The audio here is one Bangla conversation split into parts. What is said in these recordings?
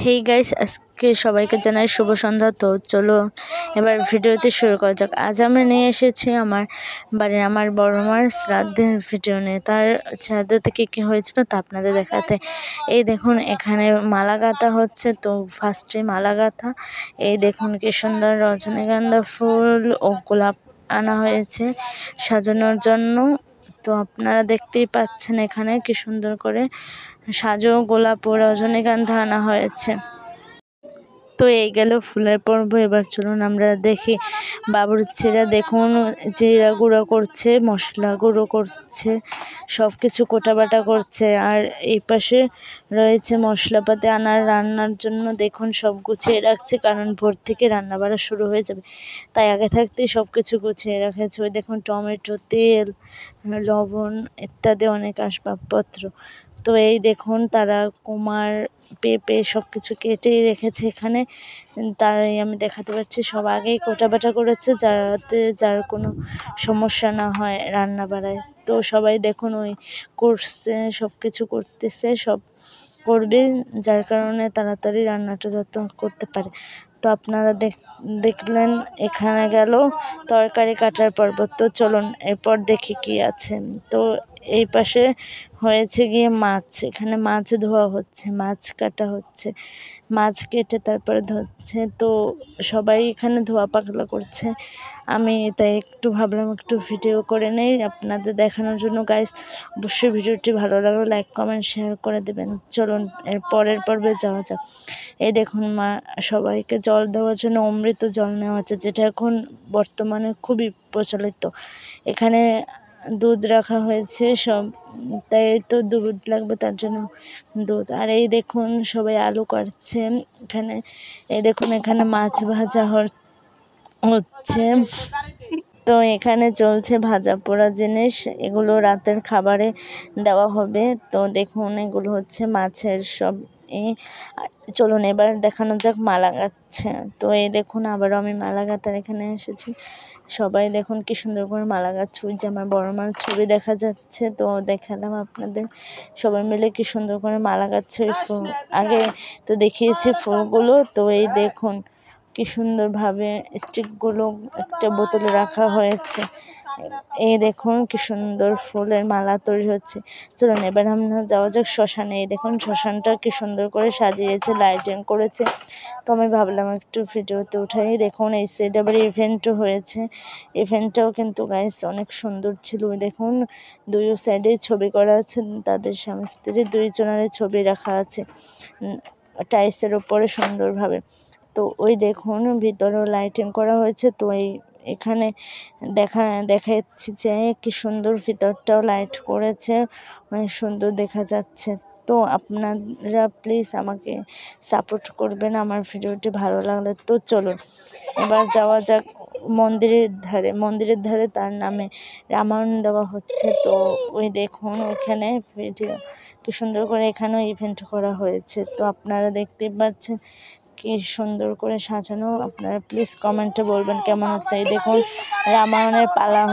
হেই গাইস, আজকে সবাইকে জানাই শুভ সন্ধ্যা। তো চলো এবার ভিডিওতে শুরু করা যাক। আজ আমি নিয়ে এসেছি আমার বাড়ির আমার বড় মার শ্রাদ্ধের ভিডিও নিয়ে। তার শ্রাদ্ধতে কী হয়েছিল তা আপনাদের দেখাতে। এই দেখুন এখানে মালা গাঁথা হচ্ছে। তো ফার্স্টে মালা গাঁথা, এই দেখুন কি সুন্দর রজনীগন্ধা ফুল ও গোলাপ আনা হয়েছে সাজানোর জন্য। তো আপনারা দেখতেই পাচ্ছেন এখানে কি সুন্দর করে সাজো গোলাপ ও রজনীগন্ধা আনা হয়েছে। তো এই গেল ফুলের পর্ব। এবার চলুন আমরা দেখি বাবুর্চিরা দেখুন জিরা গুঁড়ো করছে, মশলা গুঁড়ো করছে, সব কিছু কোটাবাটা করছে। আর এই পাশে রয়েছে মশলাপাতি আনার রান্নার জন্য। দেখুন সব গুছিয়ে রাখছে, কারণ ভোর থেকে রান্না বাড়া শুরু হয়ে যাবে, তাই আগে থাকতেই সব কিছু গুছিয়ে রেখেছে। ওই দেখুন টমেটো, তেল, লবণ ইত্যাদি অনেক আসবাবপত্র। তো এই দেখুন তারা কুমার, পেঁপে সব কিছু কেটেই রেখেছে এখানে। তাই আমি দেখাতে পারছি সব আগেই কোটাবাটা করেছে, যাতে যার কোনো সমস্যা না হয় রান্না বাড়ায়। তো সবাই দেখুন ওই করছে, সব কিছু করতেছে, সব করবে, যার কারণে তাড়াতাড়ি রান্নাটা যত করতে পারে। তো আপনারা দেখলেন এখানে গেল তরকারি কাটার পর্ব। তো চলুন এরপর দেখি কি আছে। তো এই পাশে হয়েছে গিয়ে মাছ, এখানে মাছ ধোয়া হচ্ছে, মাছ কাটা হচ্ছে, মাছ কেটে তারপরে ধরছে। তো সবাই এখানে ধোয়া পাকলা করছে। আমি তাই একটু ভাবলাম একটু ভিডিও করে নেই আপনাদের দেখানোর জন্য। গাইস, অবশ্যই ভিডিওটি ভালো লাগলে লাইক কমেন্ট শেয়ার করে দেবেন। চলুন এর পরের পর্বে যাওয়া যাক। এই দেখুন মা সবাইকে জল দেওয়ার জন্য অমৃত জল নেওয়া হচ্ছে, যেটা এখন বর্তমানে খুবই প্রচলিত। এখানে দুধ রাখা হয়েছে সব, তাই তো দুধ লাগবে, তার জন্য দুধ। আর এই দেখুন সবাই আলু কাটছে এখানে। এই দেখুন এখানে মাছ ভাজা হচ্ছে। তো এখানে চলছে ভাজা পোড়া জিনিস, এগুলো রাতের খাবারে দেওয়া হবে। তো দেখুন এগুলো হচ্ছে মাছের সব। চলুন এবার দেখানো যাক মালা গাঁথছে। তো এই দেখুন আবারও আমি মালা গাঁথার এখানে এসেছি। সবাই দেখুন কি সুন্দর করে মালা গাঁথছে। ওই যে আমার বড় মার ছবি দেখা যাচ্ছে, তো দেখালাম আপনাদের। সবাই মিলে কি সুন্দর করে মালা গাঁথছে। ওই ফুল আগে তো দেখিয়েছি ফুলগুলো। তো এই দেখুন কি সুন্দরভাবে স্টিকগুলো একটা বোতলে রাখা হয়েছে। এই দেখুন কি সুন্দর ফুলের মালা তৈরি হচ্ছে। চলুন এবার আমরা যাওয়া যাক শ্মশানে। এই দেখুন শ্মশানটা কি সুন্দর করে সাজিয়েছে, লাইটিং করেছে। তো আমি ভাবলাম একটু ভিডিওতে উঠাই। দেখুন এই সাইডে আবার ইভেন্টও হয়েছে। ইভেন্টটাও কিন্তু গাইস অনেক সুন্দর ছিল। দেখুন দুই সাইডে ছবি করা আছে, তাদের স্বামী স্ত্রী দুইজনের ছবি রাখা আছে টাইলসের ওপরে সুন্দরভাবে। তো ওই দেখুন ভিতরেও লাইটিং করা হয়েছে। তো এখানে দেখাচ্ছি যে কি সুন্দর ভিতরটাও লাইট করেছে, অনেক সুন্দর দেখা যাচ্ছে। তো আপনারা প্লিজ আমাকে সাপোর্ট করবেন আমার ভিডিওটি ভালো লাগলে। তো চলুন এবার যাওয়া যাক মন্দিরের ধারে তার নামে রামায়ণ দেওয়া হচ্ছে। তো ওই দেখুন ওখানে ভিডিও কি সুন্দর করে এখানেও ইভেন্ট করা হয়েছে। তো আপনারা দেখতে পাচ্ছেন কি সুন্দর করে সাজানো। আপনারা প্লিজ কমেন্টে বলবেন কেমন হচ্ছে। এই দেখুন রামায়ণের পালা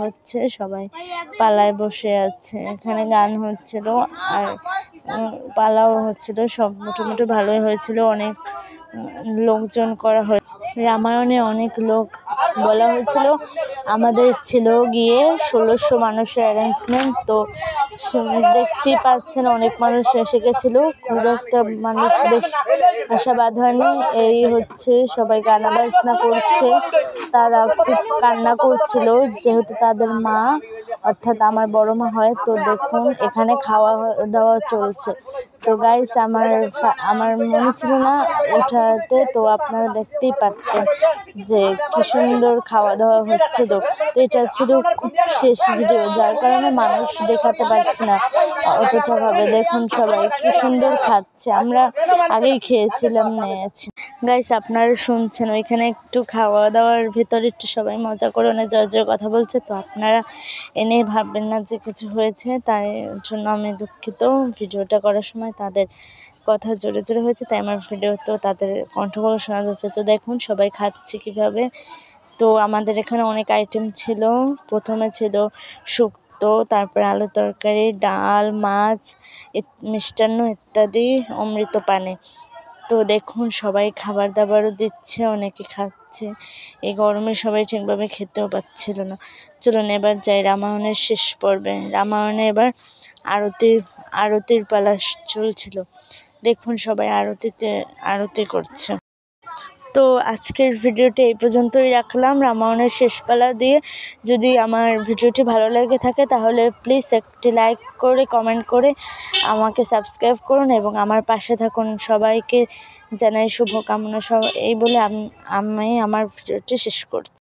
হচ্ছে, সবাই পালায় বসে আছে। এখানে গান হচ্ছিল আর পালাও হচ্ছিল, সব মোটামুটি ভালোই হয়েছিল। অনেক লোকজন করা হয়েছে। রামায়ণে অনেক লোক বলা হয়েছিল, আমাদের ছিল গিয়ে 1600 মানুষের অ্যারেঞ্জমেন্ট। তো দেখতেই পাচ্ছেন অনেক মানুষ এসে গেছিলো, খুব একটা মানুষ বেশ আশা বাঁধানি। এই হচ্ছে সবাই গানা বাজনা করছে, তারা খুব কান্না করছিল যেহেতু তাদের মা অর্থাৎ আমার বড় মা হয়। তো দেখুন এখানে খাওয়া দাওয়া চলছে। তো গাইস আমার মনে ছিল না ওঠাতে, তো আপনারা দেখতেই পারতেন যে কি সুন্দর খাওয়া দাওয়া হচ্ছিল। তো এটা ছিল খুব শেষ ভিডিও, যার কারণে মানুষ দেখাতে পারছি না অতটাভাবে। দেখুন সবাই কি সুন্দর খাচ্ছে, আমরা আগেই খেয়েছিলাম নিয়েছি। গাইস আপনারা শুনছেন ওইখানে একটু খাওয়া দাওয়ার ভেতরে একটু সবাই মজা করে অনেক জয় কথা বলছে। তো আপনারা এনে ভাববেন না যে কিছু হয়েছে, তাই জন্য আমি দুঃখিত। ভিডিওটা করার সময় তাদের কথা জোরে হয়েছে, তাই আমার ভিডিওতেও তাদের কণ্ঠগুলো শোনা যাচ্ছে। তো দেখুন সবাই খাচ্ছে কীভাবে। তো আমাদের এখানে অনেক আইটেম ছিল। প্রথমে ছিল শুক্তো, ভাত, তারপরে আলু তরকারি, ডাল, মাছ, মিষ্টান্ন ইত্যাদি, অমৃত পানি। তো দেখুন সবাই খাবার দাবারও দিচ্ছে, অনেকে খাচ্ছে। এই গরমে সবাই ঠিকভাবে খেতেও পাচ্ছিল না। চলুন এবার যাই রামায়ণের শেষ পর্বে। রামায়ণে এবার আরতির পালা চলছিল। দেখুন সবাই আরতি করছে। তো আজকের ভিডিওটি এই পর্যন্তই রাখলাম রামায়ণের শেষ পালা দিয়ে। যদি আমার ভিডিওটি ভালো লেগে থাকে তাহলে প্লিজ একটি লাইক করে কমেন্ট করে আমাকে সাবস্ক্রাইব করুন এবং আমার পাশে থাকুন। সবাইকে জানাই শুভকামনা। এই বলে আমি আমার ভিডিওটি শেষ করছি।